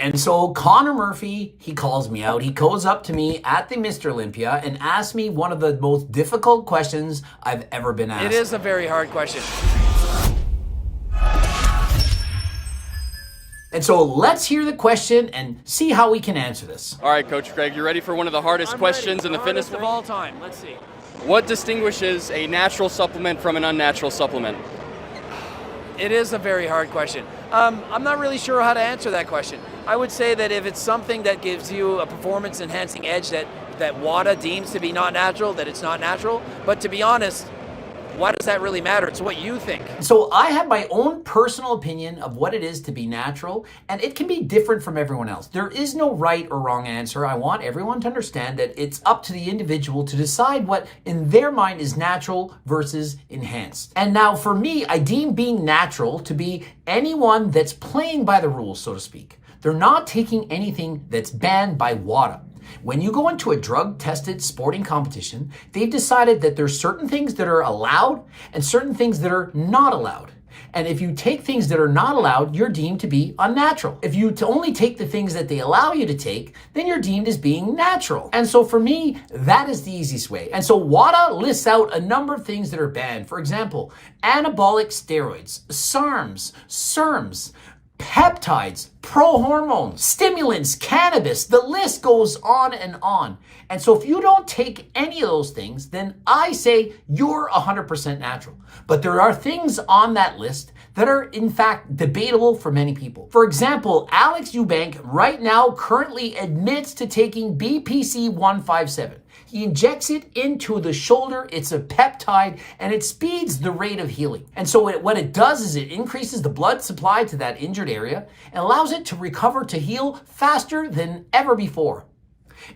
And so Connor Murphy, he calls me out. He goes up to me at the Mr. Olympia and asks me one of the most difficult questions I've ever been asked. It is a very hard question. And so let's hear the question and see how we can answer this. All right, Coach Greg, you ready for one of the hardest questions in the fitness world? Of all time. Let's see. What distinguishes a natural supplement from an unnatural supplement? It is a very hard question. I'm not really sure how to answer that question. I would say that if it's something that gives you a performance-enhancing edge that WADA deems to be not natural, that it's not natural. But to be honest, why does that really matter? It's what you think. So I have my own personal opinion of what it is to be natural, and it can be different from everyone else. There is no right or wrong answer. I want everyone to understand that it's up to the individual to decide what in their mind is natural versus enhanced. And now for me, I deem being natural to be anyone that's playing by the rules, so to speak. They're not taking anything that's banned by WADA. When you go into a drug-tested sporting competition, they've decided that there's certain things that are allowed and certain things that are not allowed. And if you take things that are not allowed, you're deemed to be unnatural. If you only take the things that they allow you to take, then you're deemed as being natural. And so for me, that is the easiest way. And so WADA lists out a number of things that are banned. For example, anabolic steroids, SARMs, SERMs, peptides, pro-hormones, stimulants, cannabis, the list goes on and on. And so if you don't take any of those things, then I say you're 100% natural. But there are things on that list that are in fact debatable for many people. For example, Alex Eubank right now currently admits to taking BPC 157. He injects it into the shoulder. It's a peptide and it speeds the rate of healing. And so what it does is it increases the blood supply to that injured area and allows it to recover, to heal faster than ever before.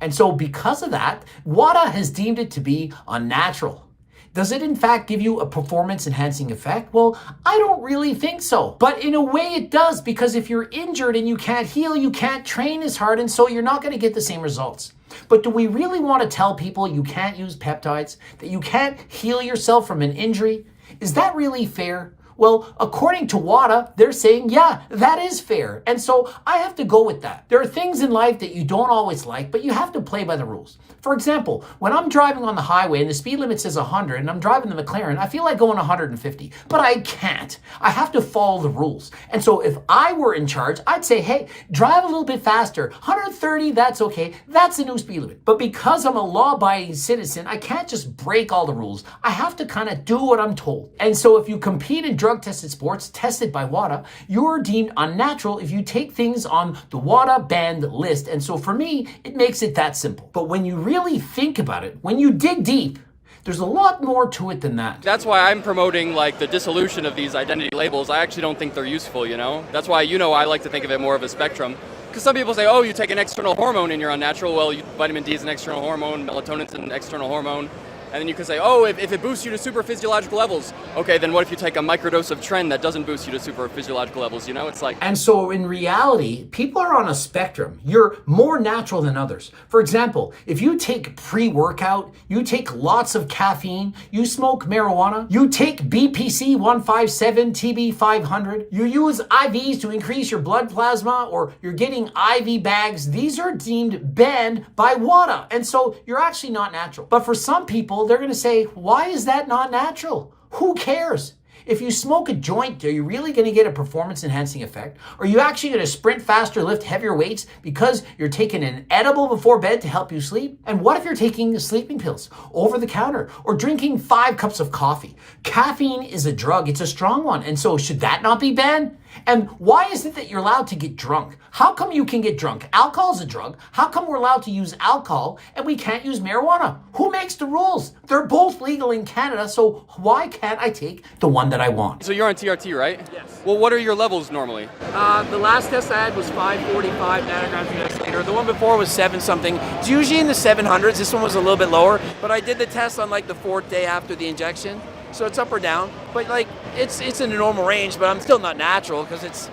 And so because of that, WADA has deemed it to be unnatural. Does it in fact give you a performance enhancing effect? Well, I don't really think so. But in a way it does, because if you're injured and you can't heal, you can't train as hard, and so you're not going to get the same results. But do we really want to tell people you can't use peptides, that you can't heal yourself from an injury? Is that really fair? Well, according to WADA, they're saying, yeah, that is fair. And so I have to go with that. There are things in life that you don't always like, but you have to play by the rules. For example, when I'm driving on the highway and the speed limit says 100 and I'm driving the McLaren, I feel like going 150, but I can't. I have to follow the rules. And so if I were in charge, I'd say, hey, drive a little bit faster. 130, that's okay. That's the new speed limit. But because I'm a law-abiding citizen, I can't just break all the rules. I have to kind of do what I'm told. And so if you compete in drug-tested sports tested by WADA, you're deemed unnatural if you take things on the WADA banned list. And so for me, it makes it that simple. But when you really think about it, when you dig deep, there's a lot more to it than that. That's why I'm promoting like the dissolution of these identity labels. I actually don't think they're useful, you know? That's why, I like to think of it more of a spectrum. Because some people say, oh, you take an external hormone and you're unnatural. Well, vitamin D is an external hormone, melatonin's an external hormone. And then you can say, oh, if it boosts you to super physiological levels, okay, then what if you take a microdose of Tren that doesn't boost you to super physiological levels? It's like... And so in reality, people are on a spectrum. You're more natural than others. For example, if you take pre-workout, you take lots of caffeine, you smoke marijuana, you take BPC 157, TB 500, you use IVs to increase your blood plasma, or you're getting IV bags, these are deemed banned by WADA. And so you're actually not natural. But for some people, they're going to say, why is that not natural? Who cares? If you smoke a joint, are you really going to get a performance enhancing effect? Are you actually going to sprint faster, lift heavier weights because you're taking an edible before bed to help you sleep? And what if you're taking sleeping pills over the counter or drinking 5 cups of coffee? Caffeine is a drug. It's a strong one. And so should that not be banned? And why is it that you're allowed to get drunk? How come you can get drunk? Alcohol is a drug. How come we're allowed to use alcohol and we can't use marijuana? Who makes the rules? They're both legal in Canada, so why can't I take the one that I want? So you're on TRT, right? Yes. Well, what are your levels normally? The last test I had was 545 nanograms per deciliter. The one before was 7 something. It's usually in the 700s. This one was a little bit lower, but I did the test on like the 4th day after the injection. So it's up or down, but like it's in a normal range, but I'm still not natural because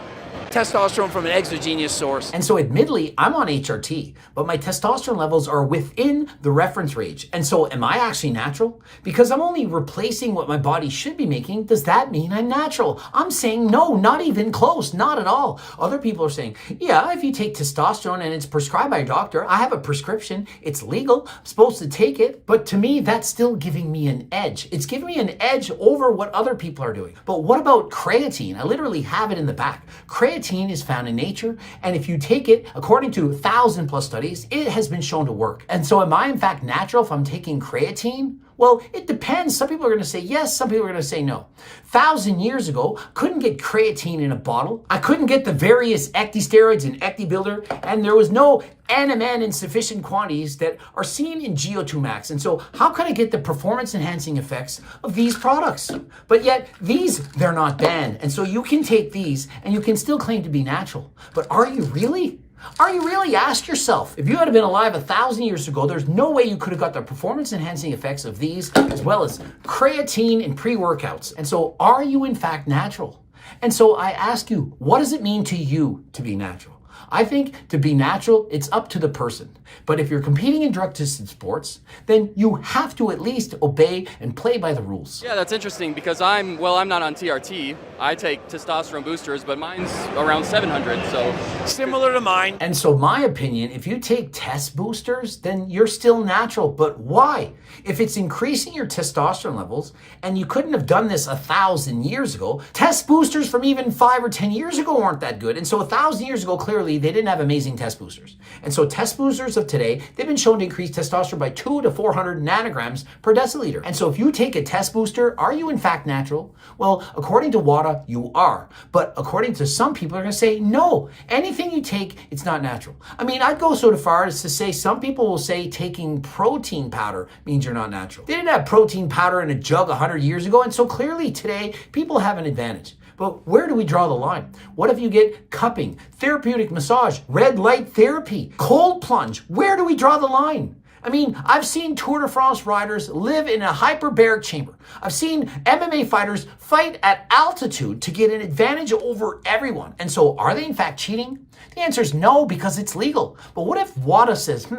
testosterone from an exogenous source. And so admittedly, I'm on HRT, but my testosterone levels are within the reference range. And so am I actually natural? Because I'm only replacing what my body should be making, does that mean I'm natural? I'm saying no, not even close, not at all. Other people are saying, yeah, if you take testosterone and it's prescribed by a doctor, I have a prescription, it's legal, I'm supposed to take it. But to me, that's still giving me an edge. It's giving me an edge over what other people are doing. But what about creatine? I literally have it in the back. Creatine is found in nature, and if you take it, according to 1,000+ studies, it has been shown to work. And so am I in fact natural if I'm taking creatine? Well, it depends. Some people are going to say yes, some people are going to say no. 1,000 years ago, couldn't get creatine in a bottle. I couldn't get the various ecdysteroids and ecdybuilder, and there was no NMN in sufficient quantities that are seen in GO2 max. And so how could I get the performance enhancing effects of these products? But yet these, they're not banned. And so you can take these and you can still claim to be natural. But are you really? Are you really? Ask yourself. If you had been alive 1,000 years ago, there's no way you could have got the performance enhancing effects of these, as well as creatine and pre-workouts. And so are you in fact natural? And so I ask you, what does it mean to you to be natural? I think to be natural, it's up to the person. But if you're competing in drug-assisted sports, then you have to at least obey and play by the rules. Yeah, that's interesting because I'm not on TRT. I take testosterone boosters, but mine's around 700, so Similar to mine. And so my opinion, if you take test boosters, then you're still natural. But why? If it's increasing your testosterone levels, and you couldn't have done this 1,000 years ago, test boosters from even 5 or 10 years ago weren't that good. And so 1,000 years ago, clearly, they didn't have amazing test boosters. And so test boosters of today, they've been shown to increase testosterone by 200 to 400 nanograms per deciliter. And so if you take a test booster, are you in fact natural? Well, according to WADA, you are. But according to some people, are going to say, no, anything you take, it's not natural. I mean, I'd go so far as to say some people will say taking protein powder means you're not natural. They didn't have protein powder in a jug 100 years ago, and so clearly today, people have an advantage. But where do we draw the line? What if you get cupping, therapeutic massage, red light therapy, cold plunge? Where do we draw the line? I mean, I've seen Tour de France riders live in a hyperbaric chamber. I've seen MMA fighters fight at altitude to get an advantage over everyone. And so are they in fact cheating? The answer is no, because it's legal. But what if WADA says,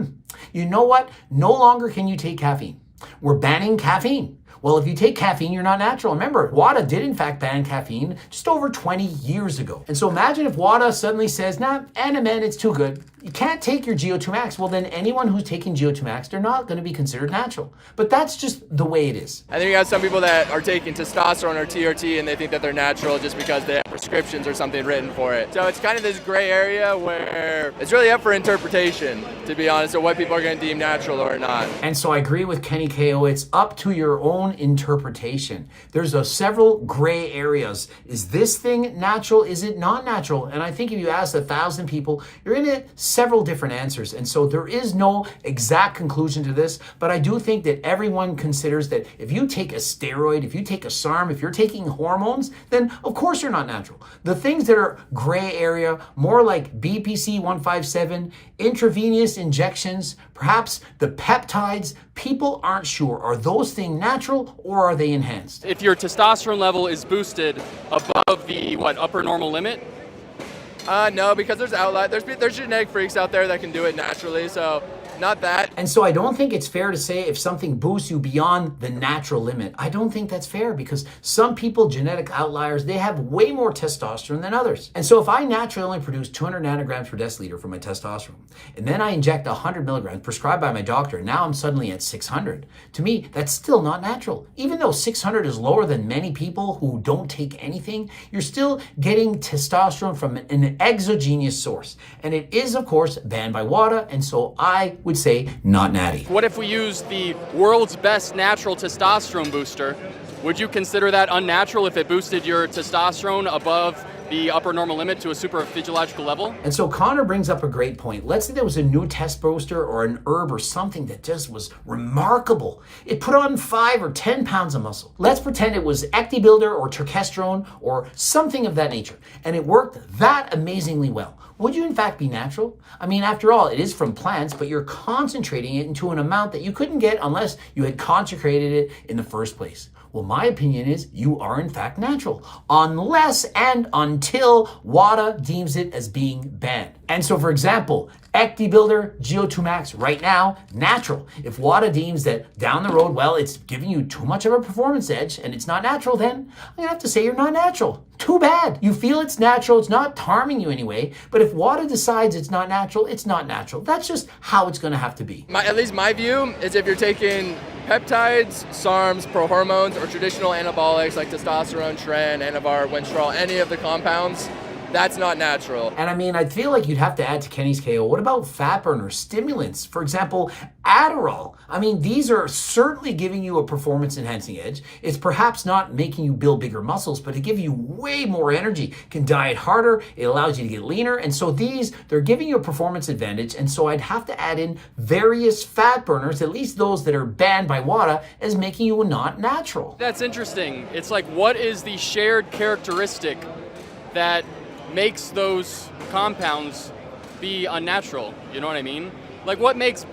you know what? No longer can you take caffeine. We're banning caffeine. Well, if you take caffeine, you're not natural. Remember, WADA did in fact ban caffeine just over 20 years ago. And so imagine if WADA suddenly says, nah, NMN, it's too good. You can't take your GO2 max. Well, then anyone who's taking GO2 max, they're not going to be considered natural. But that's just the way it is. I think you got some people that are taking testosterone or TRT and they think that they're natural just because they have prescriptions or something written for it. So it's kind of this gray area where it's really up for interpretation, to be honest, of what people are going to deem natural or not. And so I agree with Kenny KO. It's up to your own interpretation. There's several gray areas. Is this thing natural? Is it not natural? And I think if you ask 1,000 people, you're going to get several different answers. And so there is no exact conclusion to this, but I do think that everyone considers that if you take a steroid, if you take a SARM, if you're taking hormones, then of course you're not natural. The things that are gray area, more like BPC 157, intravenous injections, perhaps the peptides, people aren't sure. Are those things natural or are they enhanced? if your testosterone level is boosted above the upper normal limit, No, because there's outliers. There's genetic freaks out there that can do it naturally, so not that. And so I don't think it's fair to say if something boosts you beyond the natural limit. I don't think that's fair because some people, genetic outliers, they have way more testosterone than others. And so if I naturally only produce 200 nanograms per deciliter for my testosterone, and then I inject 100 milligrams prescribed by my doctor, and now I'm suddenly at 600, to me, that's still not natural. Even though 600 is lower than many people who don't take anything, you're still getting testosterone from an exogenous source. And it is, of course, banned by WADA, and so I would say not natty. what if we use the world's best natural testosterone booster? Would you consider that unnatural if it boosted your testosterone above the upper normal limit to a super physiological level? And so Connor brings up a great point. Let's say there was a new test booster or an herb or something that just was remarkable. It put on 5 or 10 pounds of muscle. Let's pretend it was ecdybuilder or turkesterone or something of that nature, and it worked that amazingly well. Would you in fact be natural? I mean, after all, it is from plants, but you're concentrating it into an amount that you couldn't get unless you had concentrated it in the first place. Well, my opinion is you are in fact natural, unless and until WADA deems it as being banned. And so, for example, Ecti Builder GO2 Max right now, natural. If WADA deems that down the road, well, it's giving you too much of a performance edge and it's not natural, then I'm gonna have to say you're not natural. Too bad. You feel it's natural, it's not harming you anyway, but if WADA decides it's not natural, it's not natural. That's just how it's gonna have to be. At least my view is if you're taking peptides, SARMs, prohormones, or traditional anabolics like testosterone, tren, anavar, winstrol, any of the compounds, that's not natural. And I mean, I feel like you'd have to add to Kenny's KO. What about fat burners, stimulants? For example, Adderall. I mean, these are certainly giving you a performance enhancing edge. It's perhaps not making you build bigger muscles, but it gives you way more energy. Can diet harder, it allows you to get leaner. And so they're giving you a performance advantage. And so I'd have to add in various fat burners, at least those that are banned by WADA, as making you not natural. That's interesting. It's like, what is the shared characteristic that makes those compounds be unnatural? You know what I mean? Like, what is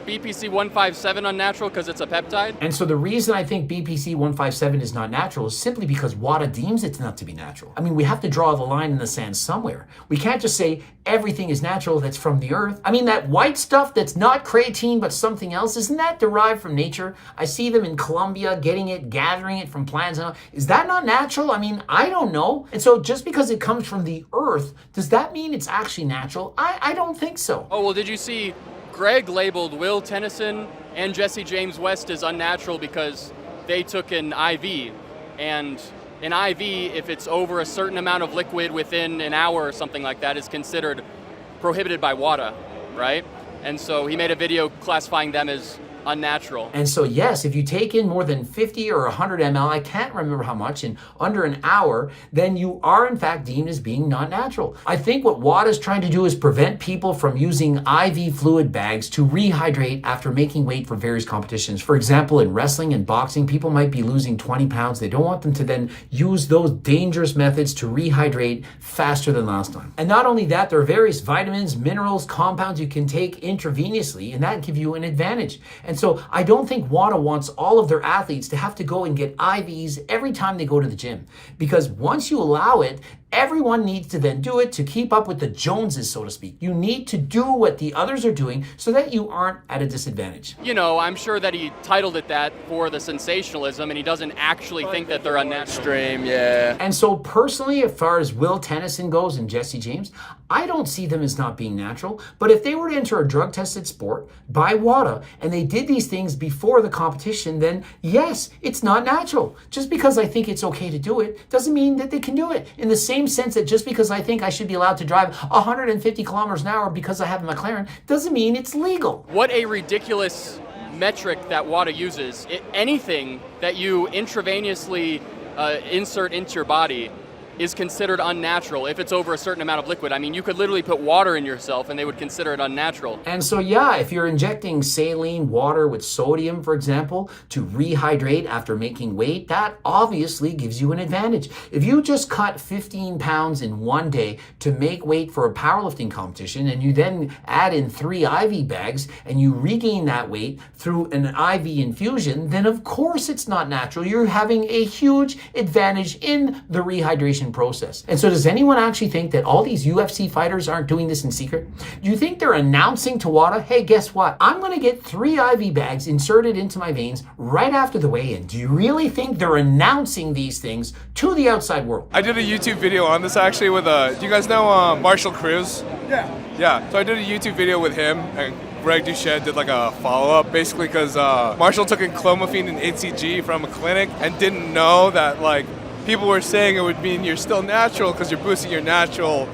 BPC 157 unnatural because it's a peptide? And so the reason I think BPC 157 is not natural is simply because WADA deems it not to be natural. I mean, we have to draw the line in the sand somewhere. We can't just say everything is natural that's from the earth. I mean, that white stuff that's not creatine but something else, isn't that derived from nature? I see them in Colombia getting it, gathering it from plants. Is that not natural? I mean, I don't know. And so just because it comes from the earth, does that mean it's actually natural? I don't think so. Oh, well, did you see Greg labeled Will Tennyson and Jesse James West as unnatural because they took an IV, and an IV, if it's over a certain amount of liquid within an hour or something like that, is considered prohibited by WADA, right? And so he made a video classifying them as unnatural. And so yes, if you take in more than 50 or 100 ml, I can't remember how much, in under an hour, then you are in fact deemed as being not natural. I think what WADA is trying to do is prevent people from using IV fluid bags to rehydrate after making weight for various competitions. For example, in wrestling and boxing, people might be losing 20 pounds. They don't want them to then use those dangerous methods to rehydrate faster than last time. And not only that, there are various vitamins, minerals, compounds you can take intravenously, and that give you an advantage. And so I don't think WADA wants all of their athletes to have to go and get IVs every time they go to the gym. Because once you allow it, everyone needs to then do it to keep up with the Joneses, so to speak. You need to do what the others are doing so that you aren't at a disadvantage. You know, I'm sure that he titled it that for the sensationalism, and he doesn't actually think that they're unnatural. Extreme, yeah. And so personally, as far as Will Tennyson goes and Jesse James, I don't see them as not being natural. But if they were to enter a drug-tested sport by WADA and they did these things before the competition, then yes, it's not natural. Just because I think it's okay to do it doesn't mean that they can do it. In the same sense that just because I think I should be allowed to drive 150 kilometers an hour because I have a McLaren doesn't mean it's legal. What a ridiculous metric that WADA uses. Anything that you intravenously insert into your body is considered unnatural if it's over a certain amount of liquid. I mean, you could literally put water in yourself and they would consider it unnatural. And so, yeah, if you're injecting saline water with sodium, for example, to rehydrate after making weight, that obviously gives you an advantage. If you just cut 15 pounds in one day to make weight for a powerlifting competition, and you then add in 3 IV bags and you regain that weight through an IV infusion, then of course it's not natural. You're having a huge advantage in the rehydration process. And so does anyone actually think that all these UFC fighters aren't doing this in secret? Do you think they're announcing to WADA, hey, guess what? I'm going to get 3 IV bags inserted into my veins right after the weigh-in. Do you really think they're announcing these things to the outside world? I did a YouTube video on this actually with, do you guys know Marshall Cruz? Yeah. Yeah, so I did a YouTube video with him, and Greg Doucette did like a follow-up, basically because Marshall took in clomiphene and HCG from a clinic and didn't know that like people were saying it would mean you're still natural because you're boosting your natural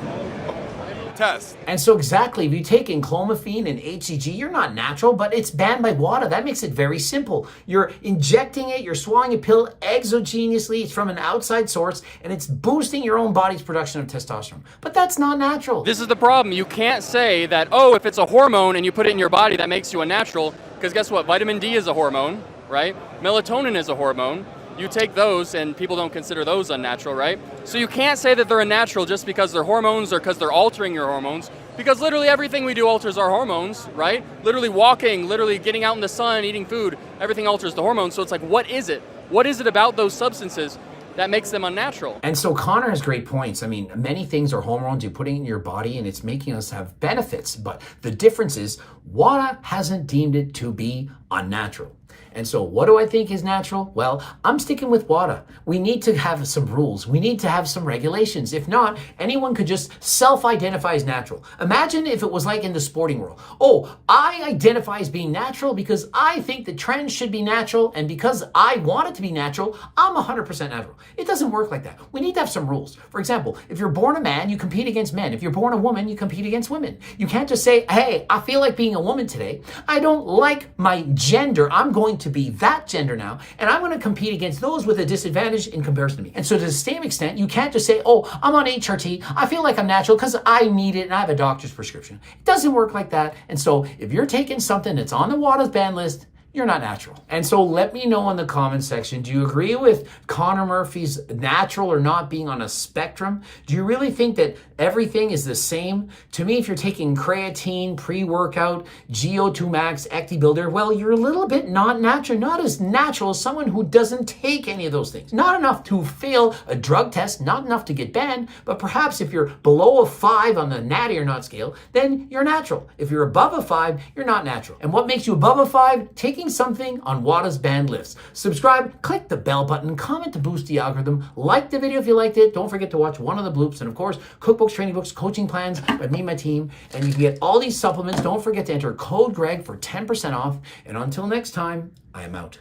test. And so exactly, if you take in clomiphene and HCG, you're not natural, but it's banned by WADA. That makes it very simple. You're injecting it, you're swallowing a pill exogenously, it's from an outside source, and it's boosting your own body's production of testosterone. But that's not natural. This is the problem. You can't say that, oh, if it's a hormone and you put it in your body, that makes you unnatural, because guess what? Vitamin D is a hormone, right? Melatonin is a hormone. You take those and people don't consider those unnatural, right? So you can't say that they're unnatural just because they're hormones or because they're altering your hormones, because literally everything we do alters our hormones, right? Literally walking, literally getting out in the sun, eating food, everything alters the hormones. So it's like, what is it? What is it about those substances that makes them unnatural? And so Connor has great points. I mean, many things are hormones you're putting in your body and it's making us have benefits. But the difference is WADA hasn't deemed it to be unnatural. And so what do I think is natural? Well, I'm sticking with WADA. We need to have some rules. We need to have some regulations. If not, anyone could just self-identify as natural. Imagine if it was like in the sporting world. Oh, I identify as being natural because I think the trends should be natural, and because I want it to be natural, I'm 100% natural. It doesn't work like that. We need to have some rules. For example, if you're born a man, you compete against men. If you're born a woman, you compete against women. You can't just say, hey, I feel like being a woman today. I don't like my gender. I'm going to be that gender now, and I'm going to compete against those with a disadvantage in comparison to me. And so to the same extent, you can't just say, oh, I'm on HRT. I feel like I'm natural because I need it and I have a doctor's prescription. It doesn't work like that. And so if you're taking something that's on the WADA's ban list, you're not natural. And so let me know in the comment section, do you agree with Connor Murphy's natural or not being on a spectrum? Do you really think that everything is the same? To me, if you're taking creatine, pre-workout, GO2 max, Ecti Builder, well, you're a little bit not natural, not as natural as someone who doesn't take any of those things. Not enough to fail a drug test, not enough to get banned, but perhaps if you're below a 5 on the natty or not scale, then you're natural. If you're above a 5, you're not natural. And what makes you above a 5? Taking something on WADA's banned list. Subscribe, click the bell button, comment to boost the algorithm, like the video if you liked it. Don't forget to watch one of the bloops, and of course, cookbooks, training books, coaching plans by me and my team. And you can get all these supplements. Don't forget to enter code Greg for 10% off. And until next time, I am out.